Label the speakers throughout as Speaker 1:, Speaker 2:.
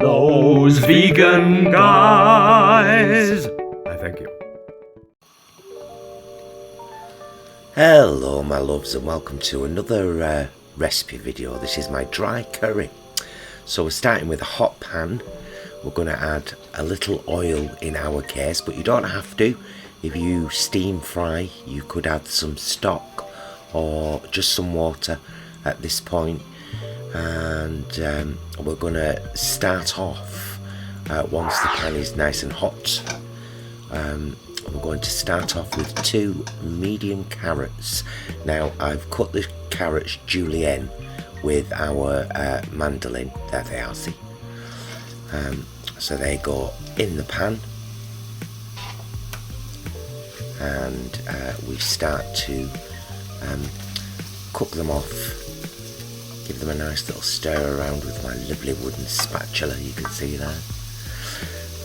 Speaker 1: those vegan guys. I thank you.
Speaker 2: Hello my loves, and welcome to another recipe video. This is my dry curry. So we're starting with a hot pan. We're going to add a little oil in our case, but you don't have to. If you steam fry, you could add some stock or just some water at this point. And we're going to start off once the pan is nice and hot. We're going to start off with 2 medium carrots. Now I've cut the carrots julienne with our mandolin. There they are, see. So they go in the pan, and we start to cook them off. Give them a nice little stir around with my lovely wooden spatula, you can see there.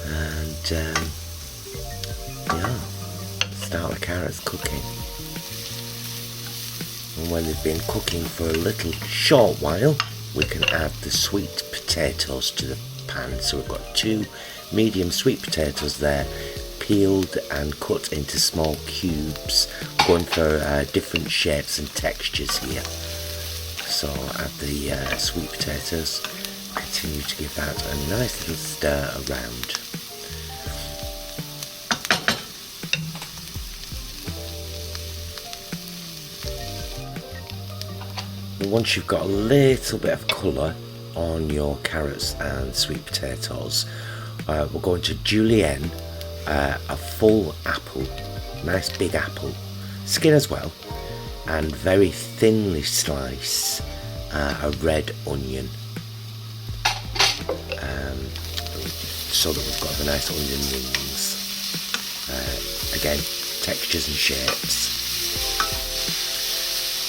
Speaker 2: And yeah, start the carrots cooking. And when they've been cooking for a little short while, we can add the sweet potatoes to the pan. So we've got 2 medium sweet potatoes there, peeled and cut into small cubes, going for different shapes and textures here. So add the sweet potatoes, continue to give that a nice little stir around. And once you've got a little bit of colour on your carrots and sweet potatoes, we're going to julienne a full apple, nice big apple, skin as well, and very thinly slice a red onion, so that we've got the nice onion rings. Again, textures and shapes.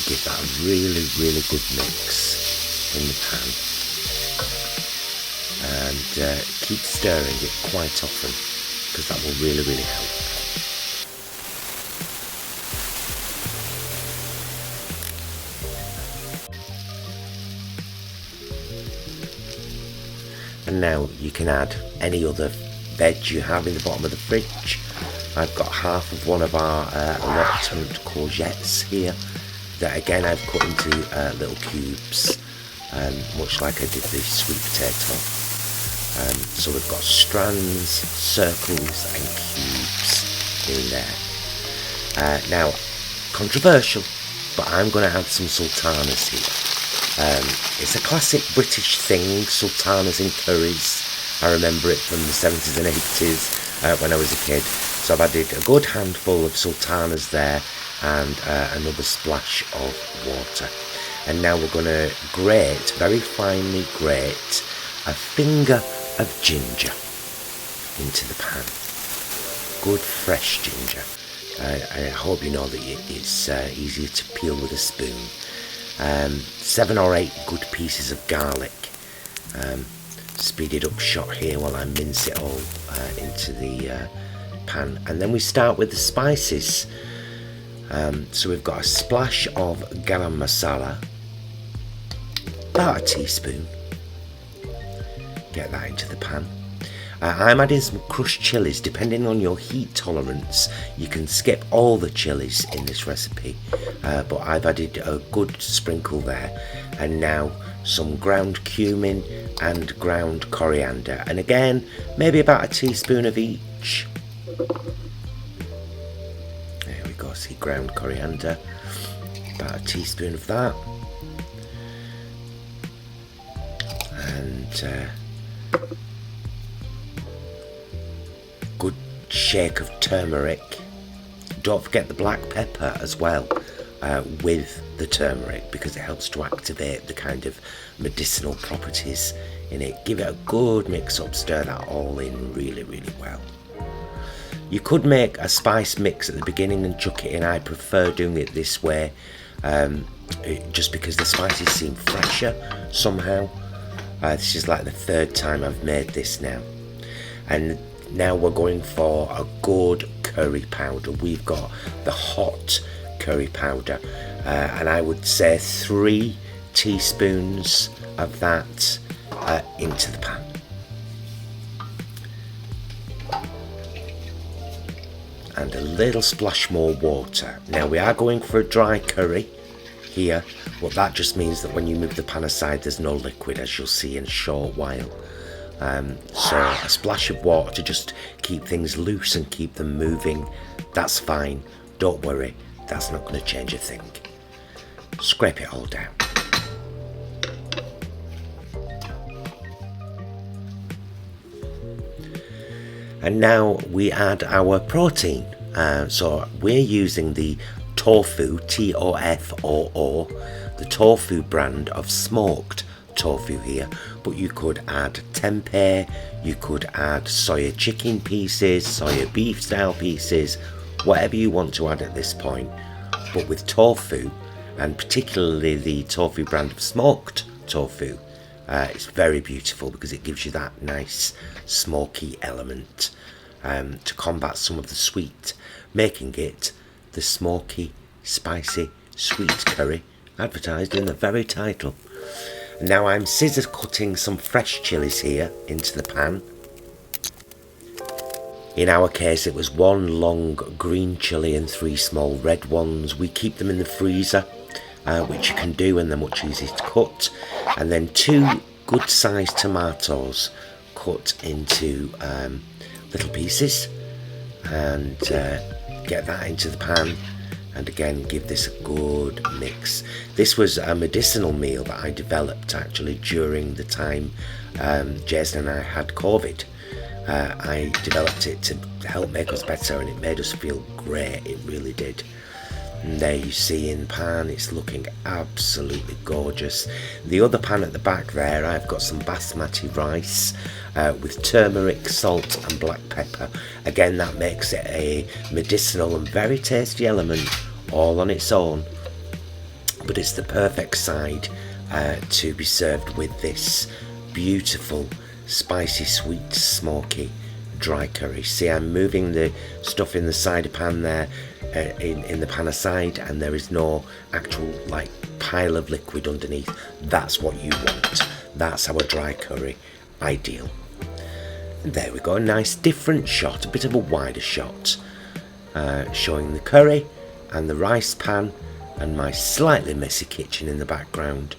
Speaker 2: Give that a really good mix in the pan, and keep stirring it quite often, because that will really help. And now you can add any other veg you have in the bottom of the fridge. I've got half of one of our allotment courgettes here that again I've cut into little cubes, much like I did the sweet potato. So we've got strands, circles and cubes in there. Now, controversial, but I'm going to add some sultanas here. It's a classic British thing, sultanas in curries. I remember it from the 70s and 80s when I was a kid. So I've added a good handful of sultanas there, and another splash of water. And now we're going to grate, very finely grate, a finger of ginger into the pan. Good fresh ginger. I hope you know that it's easier to peel with a spoon. 7 or 8 good pieces of garlic, speeded up shot here while I mince it all into the pan. And then we start with the spices. So we've got a splash of garam masala, about a teaspoon. Get that into the pan. I'm adding some crushed chilies. Depending on your heat tolerance, you can skip all the chilies in this recipe, but I've added a good sprinkle there. And now some ground cumin and ground coriander, and again maybe about a teaspoon of each. There we go, see, ground coriander, about a teaspoon of that, and good shake of turmeric. Don't forget the black pepper as well, with the turmeric, because it helps to activate the kind of medicinal properties in it. Give it a good mix up, stir that all in really well. You could make a spice mix at the beginning and chuck it in. I prefer doing it this way, just because the spices seem fresher somehow. This is like the 3rd time I've made this now. And now we're going for a good curry powder. We've got the hot curry powder, and I would say 3 teaspoons of that into the pan. and a little splash more water. Now we are going for a dry curry here, but that just means that when you move the pan aside there's no liquid, as you'll see in a short while. So a splash of water to just keep things loose and keep them moving, that's fine, don't worry, that's not going to change a thing. Scrape it all down. And now we add our protein. So we're using the tofu, T-O-F-O-O, the tofu brand of smoked tofu here, but you could add tempeh, you could add soya chicken pieces, soya beef style pieces, whatever you want to add at this point. But with tofu, and particularly the tofu brand of smoked tofu, it's very beautiful because it gives you that nice smoky element to combat some of the sweet, making it the smoky, spicy, sweet curry advertised in the very title. Now I'm scissor cutting some fresh chilies here into the pan. In our case it was 1 long green chilli and 3 small red ones. We keep them in the freezer, which you can do, and they're much easier to cut. And then 2 good sized tomatoes cut into little pieces, and get that into the pan, and again give this a good mix. This was a medicinal meal that I developed actually during the time Jason and I had COVID. I developed it to help make us better, and it made us feel great, it really did. And there you see in the pan, it's looking absolutely gorgeous. The other pan at the back there, I've got some basmati rice with turmeric, salt and black pepper. Again, that makes it a medicinal and very tasty element all on its own, but it's the perfect side to be served with this beautiful spicy, sweet, smoky dry curry. See, I'm moving the stuff in the side pan there, in the pan aside, and there is no actual like pile of liquid underneath. That's what you want. That's our dry curry ideal. And there we go, a nice different shot, a bit of a wider shot, showing the curry and the rice pan and my slightly messy kitchen in the background,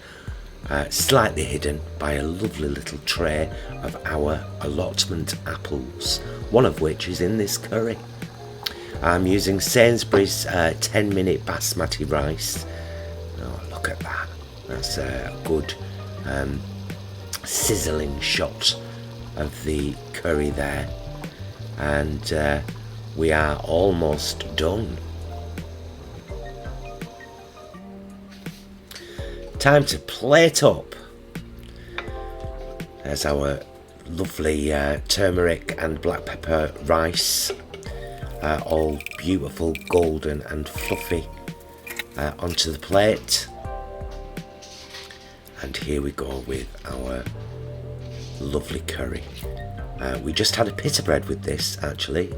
Speaker 2: slightly hidden by a lovely little tray of our allotment apples, one of which is in this curry. I'm using Sainsbury's 10-minute basmati rice. Oh, look at that. That's a good sizzling shot of the curry there. And we are almost done. Time to plate up. There's our lovely turmeric and black pepper rice, all beautiful, golden and fluffy, onto the plate. And here we go with our lovely curry. We just had a pita bread with this actually,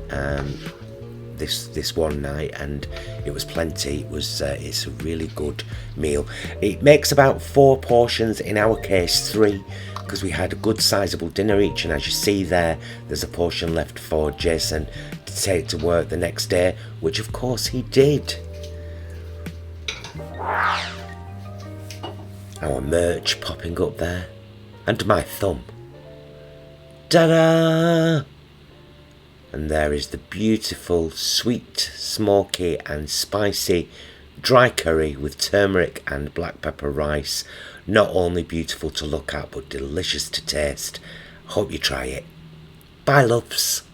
Speaker 2: this one night, and it was plenty. It was it's a really good meal. It makes about 4 portions, in our case 3, because we had a good sizable dinner each, and as you see there, there's a portion left for Jason to take to work the next day, which of course he did. Our merch popping up there, and my thumb. Ta-da! And there is the beautiful, sweet, smoky and spicy dry curry with turmeric and black pepper rice. Not only beautiful to look at, but delicious to taste. Hope you try it. Bye, loves.